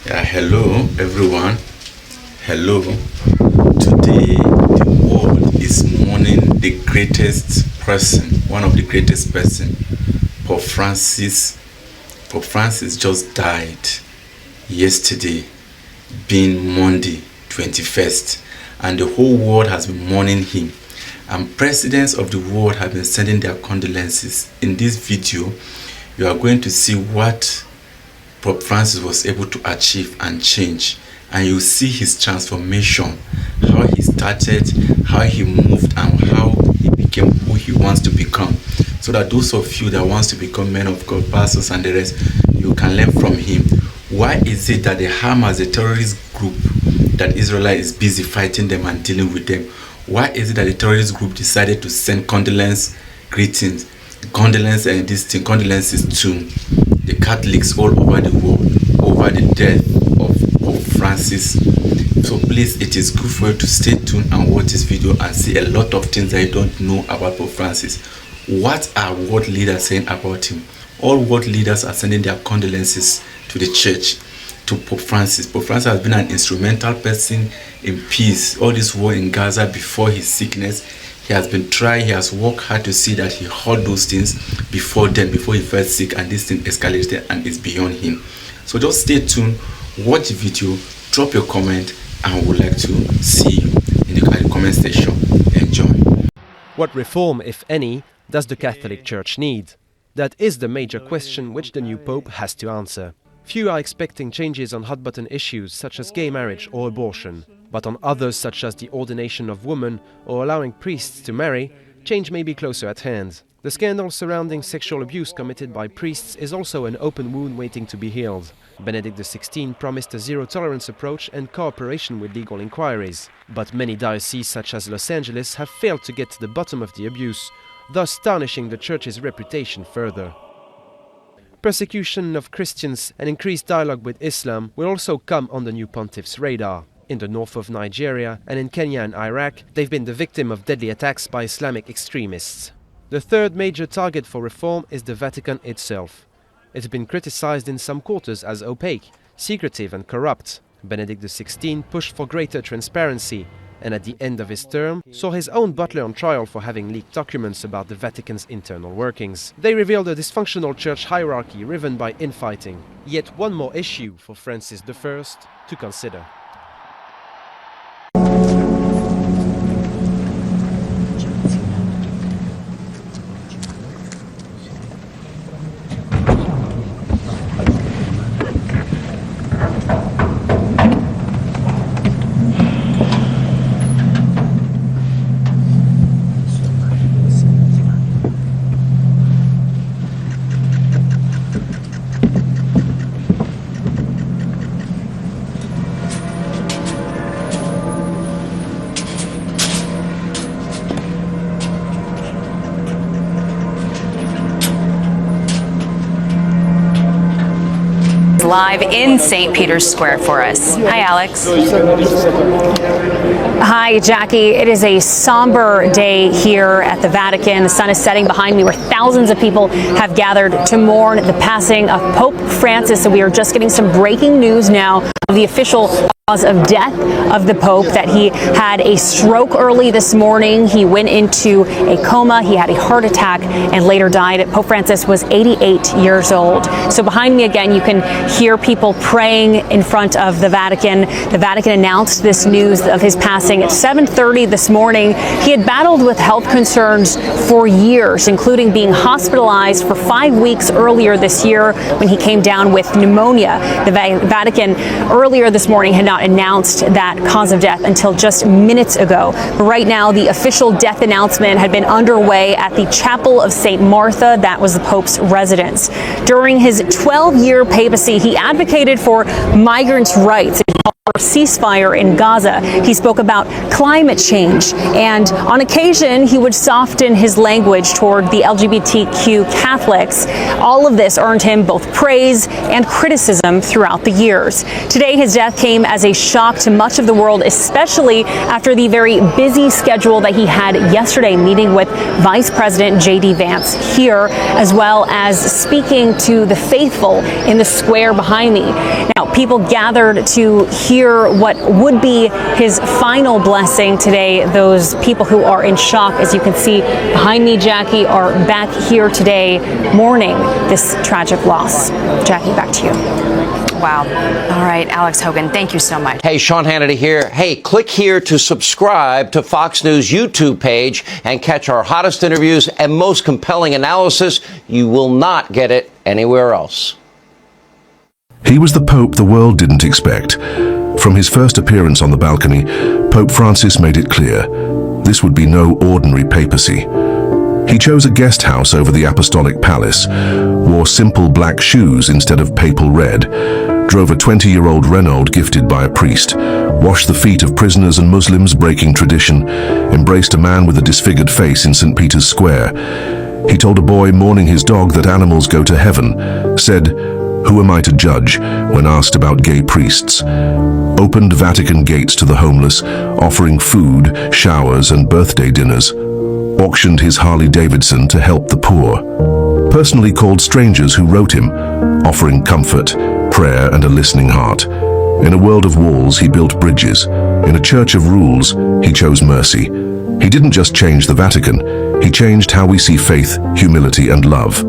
Hello everyone. Hello. Today the world is mourning the greatest person, one of the greatest person, Pope Francis. Pope Francis just died yesterday, being Monday 21st, and the whole world has been mourning him. And presidents of the world have been sending their condolences. In this video, you are going to see what Pope Francis was able to achieve and change, and you see his transformation, how he started, how he moved, and how he became who he wants to become, so that those of you that wants to become men of God, pastors and the rest, you can learn from him. Why is it that the Hamas, the terrorist group, that Israel is busy fighting them and dealing with them? Why is it that the terrorist group decided to send condolences to the Catholics all over the world over the death of Pope Francis? So please, it is good for you to stay tuned and watch this video and see a lot of things that you don't know about Pope Francis. What are world leaders saying about him? All world leaders are sending their condolences to the church, to Pope Francis. Pope Francis has been an instrumental person in peace. All this war in Gaza before his sickness, he has been trying, he has worked hard to see that he heard those things before he felt sick, and this thing escalated and is beyond him. So just stay tuned, watch the video, drop your comment, and we would like to see you in the comment section. Enjoy. What reform, if any, does the Catholic Church need? That is the major question which the new Pope has to answer. Few are expecting changes on hot-button issues such as gay marriage or abortion. But on others such as the ordination of women or allowing priests to marry, change may be closer at hand. The scandal surrounding sexual abuse committed by priests is also an open wound waiting to be healed. Benedict XVI promised a zero-tolerance approach and cooperation with legal inquiries. But many dioceses such as Los Angeles have failed to get to the bottom of the abuse, thus tarnishing the Church's reputation further. Persecution of Christians and increased dialogue with Islam will also come on the new pontiff's radar. In the north of Nigeria and in Kenya and Iraq, they've been the victim of deadly attacks by Islamic extremists. The third major target for reform is the Vatican itself. It's been criticized in some quarters as opaque, secretive and corrupt. Benedict XVI pushed for greater transparency, and at the end of his term, saw his own butler on trial for having leaked documents about the Vatican's internal workings. They revealed a dysfunctional church hierarchy riven by infighting. Yet one more issue for Francis I to consider. Live in St. Peter's Square for us. Hi, Alex. Hi, Jackie. It is a somber day here at the Vatican. The sun is setting behind me, where thousands of people have gathered to mourn the passing of Pope Francis. So we are just getting some breaking news now of the official cause of death of the Pope, that he had a stroke early this morning. He went into a coma, he had a heart attack, and later died. Pope Francis was 88 years old. So behind me again, you can hear people praying in front of the Vatican. The Vatican announced this news of his passing at 7:30 this morning. He had battled with health concerns for years, including being hospitalized for 5 weeks earlier this year when he came down with pneumonia. The Vatican earlier this morning had not announced that cause of death until just minutes ago. But right now, the official death announcement had been underway at the Chapel of St. Martha. That was the Pope's residence. During his 12-year papacy, he advocated for migrants' rights and called for a ceasefire in Gaza. He spoke about climate change, and on occasion, he would soften his language toward the LGBTQ Catholics. All of this earned him both praise and criticism throughout the years. Today, his death came as a shock to much of the world, especially after the very busy schedule that he had yesterday, meeting with Vice President J.D. Vance here, as well as speaking to the faithful in the square behind me. Now, people gathered to hear what would be his final blessing today. Those people who are in shock, as you can see behind me, Jackie, are back here today mourning this tragic loss. Jackie, back to you. Wow. All right, Alex Hogan, thank you so much. Hey, Sean Hannity here. Hey, click here to subscribe to Fox News YouTube page and catch our hottest interviews and most compelling analysis. You will not get it anywhere else. He was the Pope the world didn't expect. From his first appearance on the balcony, Pope Francis made it clear this would be no ordinary papacy. He chose a guest house over the Apostolic Palace, wore simple black shoes instead of papal red, drove a 20-year-old Renault gifted by a priest, washed the feet of prisoners and Muslims breaking tradition, embraced a man with a disfigured face in St. Peter's Square. He told a boy mourning his dog that animals go to heaven, said, "Who am I to judge?" when asked about gay priests, opened Vatican gates to the homeless, offering food, showers and birthday dinners, auctioned his Harley Davidson to help the poor, personally called strangers who wrote him, offering comfort, prayer and a listening heart. In a world of walls, he built bridges. In a church of rules, he chose mercy. He didn't just change the Vatican, he changed how we see faith, humility and love.